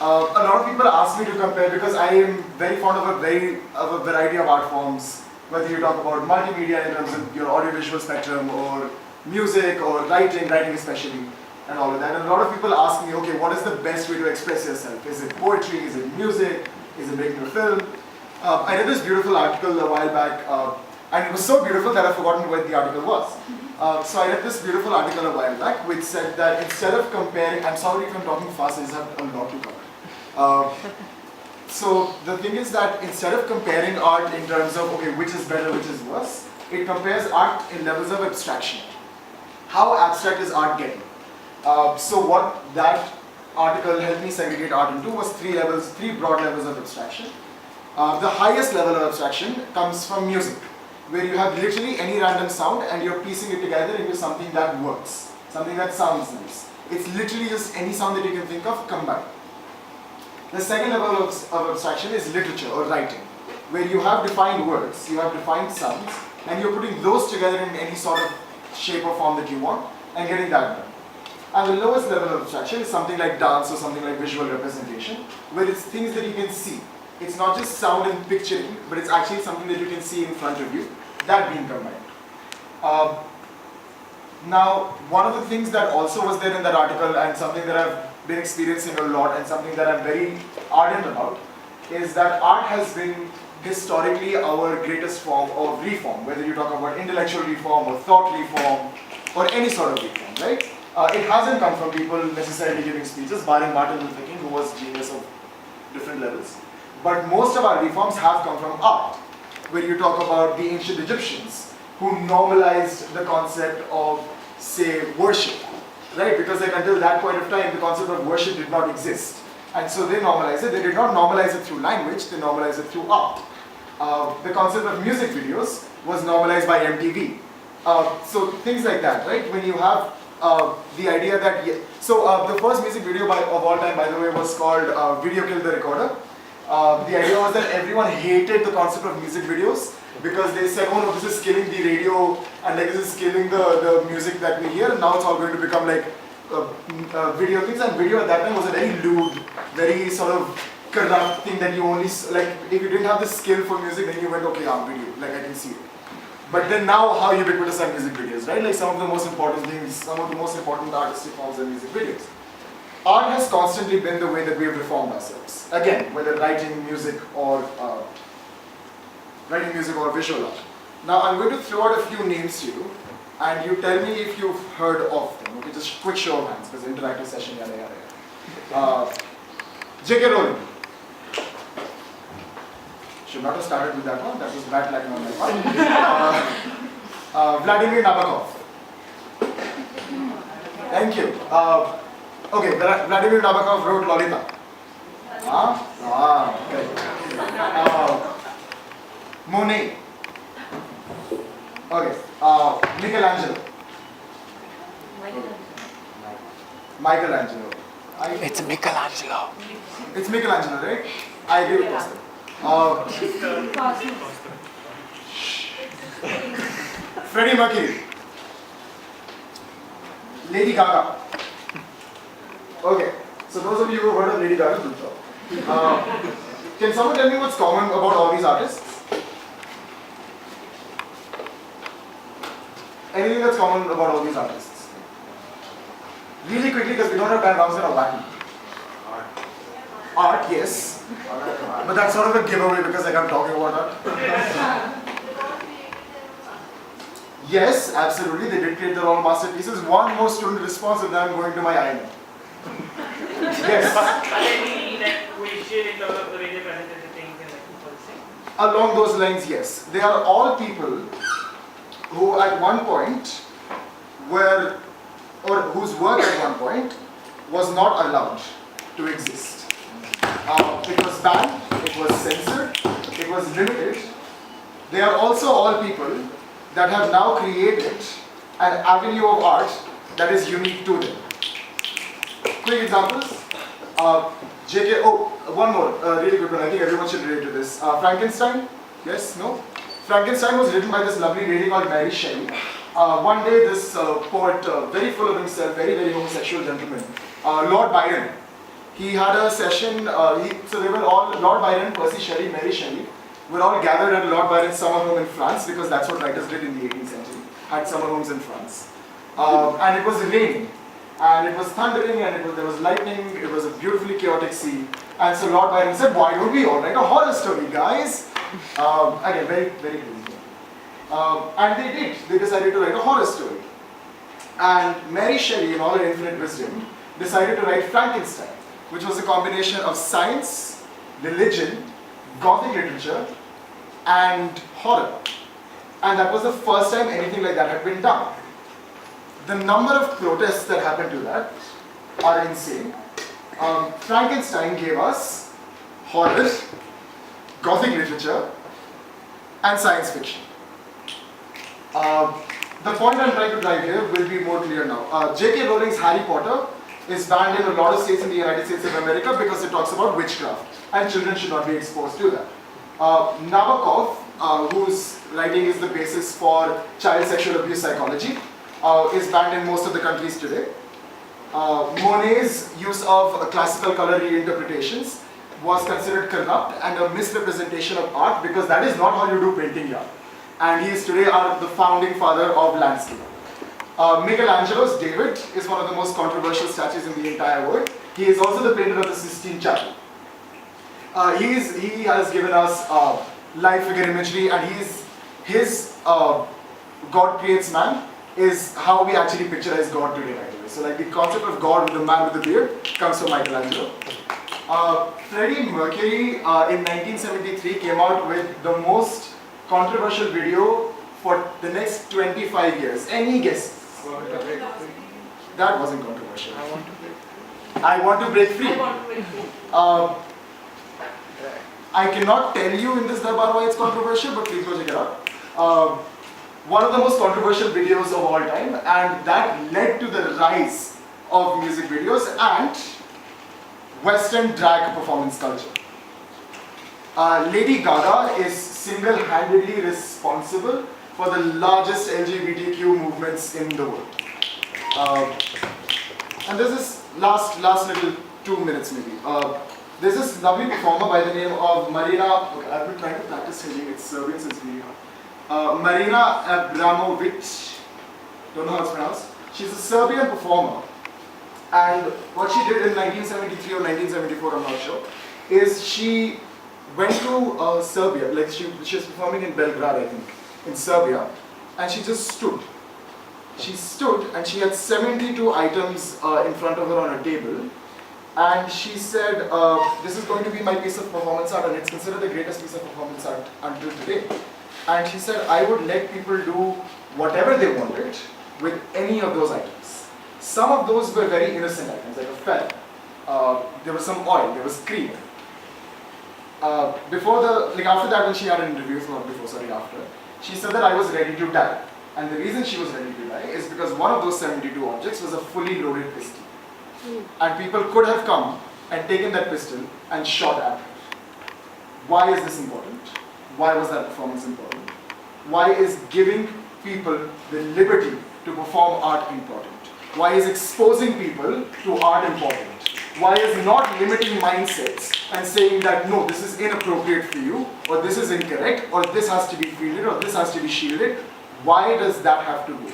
A lot of people ask me to compare because I am very fond of a variety of art forms. Whether you talk about multimedia in terms of your audiovisual spectrum, or music, or writing especially, and all of that. And a lot of people ask me, okay, what is the best way to express yourself? Is it poetry? Is it music? Is it making a film? I read this beautiful article a while back, and it was so beautiful that I've forgotten what the article was. So I read this beautiful article a while back which said that instead of comparing, I'm sorry if I'm talking fast, I just have a lot to cover. So the thing is that instead of comparing art in terms of, okay, which is better, which is worse, it compares art in levels of abstraction. How abstract is art getting? So what that article helped me segregate art into was three broad levels of abstraction. The highest level of abstraction comes from music, where you have literally any random sound and you're piecing it together into something that works, something that sounds nice. It's literally just any sound that you can think of combined. The second level of abstraction is literature or writing, where you have defined words, you have defined sounds, and you're putting those together in any sort of shape or form that you want and getting that done. And the lowest level of abstraction is something like dance or something like visual representation, where it's things that you can see. It's not just sound and picturing, but it's actually something that you can see in front of you, that being combined. Now, one of the things that also was there in that article, and something that I've been experiencing a lot and something that I'm very ardent about, is that art has been historically our greatest form of reform, whether you talk about intellectual reform or thought reform or any sort of reform, right? It hasn't come from people necessarily giving speeches, barring Martin Luther King, who was genius of different levels. But most of our reforms have come from art, where you talk about the ancient Egyptians, who normalized the concept of, say, worship, right? Because like until that point of time, the concept of worship did not exist. And so they normalized it. They did not normalize it through language, they normalized it through art. The concept of music videos was normalized by MTV. So things like that, right? When you have the idea that, the first music video of all time, by the way, was called Video Killed the Recorder. The idea was that everyone hated the concept of music videos because they said, oh no, this is killing the radio and like this is killing the music that we hear, and now it's all going to become like video things. And video at that time was a very lewd, very sort of corrupt thing that you only, like if you didn't have the skill for music, then you went, okay, video, like I can see it. But then now how ubiquitous are music videos, right? Like some of the most important things, some of the most important artistic forms are music videos. Art has constantly been the way that we have reformed ourselves. Again, whether writing music or visual art. Now I'm going to throw out a few names to you, and you tell me if you've heard of them. Okay, just quick show of hands, because interactive session, yada yada yada. J.K. Rowling. Should not have started with that one. That was bad luck on my part. Vladimir Nabokov. Thank you. Okay, Vladimir Nabokov wrote Lolita. Okay. Monet. Okay. Michelangelo. Michelangelo. It's Michelangelo. It's Michelangelo, right? I agree with Pastor. Freddie Mercury. Lady Gaga. Okay, so those of you who have heard of Lady Gaga, good job. Can someone tell me what's common about all these artists? Anything that's common about all these artists? Really quickly, because we don't have time, I was going to whack me. Art, yes. But that's sort of a giveaway because like I'm talking about art. Yes, absolutely, they did create their own masterpieces. One more student response and then I'm going to my island. Yes. Along those lines, yes. They are all people who at one point were, or whose work at one point was not allowed to exist. It was banned, it was censored, it was limited. They are also all people that have now created an avenue of art that is unique to them. Quick examples. One more, really good one. I think everyone should relate to this. Frankenstein? Yes? No? Frankenstein was written by this lovely lady called Mary Shelley. One day this poet, very full of himself, very, very homosexual gentleman, Lord Byron, He had a session, so they were all, Lord Byron, Percy Shelley, Mary Shelley, were all gathered at Lord Byron's summer home in France, because that's what writers did in the 18th century, had summer homes in France. And it was raining, and it was thundering, and there was lightning, it was a beautifully chaotic scene. And so Lord Byron said, why don't we all write a horror story, guys? Again, very, very crazy. And they did. They decided to write a horror story. And Mary Shelley, in all her infinite wisdom, decided to write Frankenstein, which was a combination of science, religion, Gothic literature, and horror. And that was the first time anything like that had been done. The number of protests that happened to that are insane. Frankenstein gave us horror, Gothic literature, and science fiction. The point I'm trying to drive here will be more clear now. J.K. Rowling's Harry Potter is banned in a lot of states in the United States of America because it talks about witchcraft, and children should not be exposed to that. Nabokov, whose writing is the basis for child sexual abuse psychology, is banned in most of the countries today. Monet's use of classical color reinterpretations was considered corrupt and a misrepresentation of art, because that is not how you do painting here. And he is today the founding father of landscape. Michelangelo's David is one of the most controversial statues in the entire world. He is also the painter of the Sistine Chapel. He has given us live figure imagery, and his God creates man is how we actually picturize God today, by the way. So like the concept of God with the man with the beard comes from Michelangelo. Freddie Mercury in 1973 came out with the most controversial video for the next 25 years. Any guesses? That wasn't controversial. I want to break free. I cannot tell you in this Durbar why it's controversial, but please go check it out. One of the most controversial videos of all time, and that led to the rise of music videos and Western drag performance culture. Lady Gaga is single-handedly responsible for the largest LGBTQ movements in the world. And there's this last little 2 minutes maybe. There's this lovely performer by the name of Marina. Okay, I've been trying to practice singing. It's Serbian since we Marina Abramovic. Don't know how it's pronounced. She's a Serbian performer, and what she did in 1973 or 1974, I'm not sure, is she went to Serbia. Like she was performing in Belgrade, I think, in Serbia, and she just stood. She stood, and she had 72 items in front of her on a table. And she said, this is going to be my piece of performance art, and it's considered the greatest piece of performance art until today. And she said, I would let people do whatever they wanted with any of those items. Some of those were very innocent items, like a feather. There was some oil, there was cream. After that, when she had an interview, after, she said that I was ready to die. And the reason she was ready to die is because one of those 72 objects was a fully loaded pistol. And people could have come and taken that pistol and shot at her. Why is this important? Why was that performance important? Why is giving people the liberty to perform art important? Why is exposing people to art important? Why is not limiting mindsets and saying that no, this is inappropriate for you, or this is incorrect, or this has to be fielded, or this has to be shielded? Why does that have to go?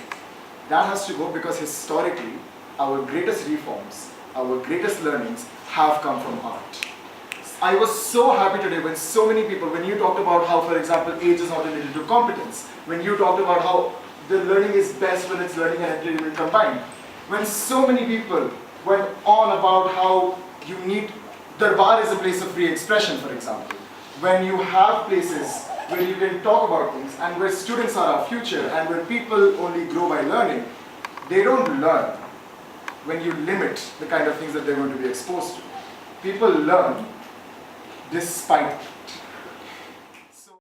That has to go because historically, our greatest reforms, our greatest learnings have come from art. I was so happy today when so many people, when you talked about how, for example, age is not related to competence, when you talked about how the learning is best when it's learning and entertainment combined, when so many people went on about how you need, Durbar is a place of free expression, for example, when you have places where you can talk about things and where students are our future and where people only grow by learning, they don't learn when you limit the kind of things that they're going to be exposed to. People learn despite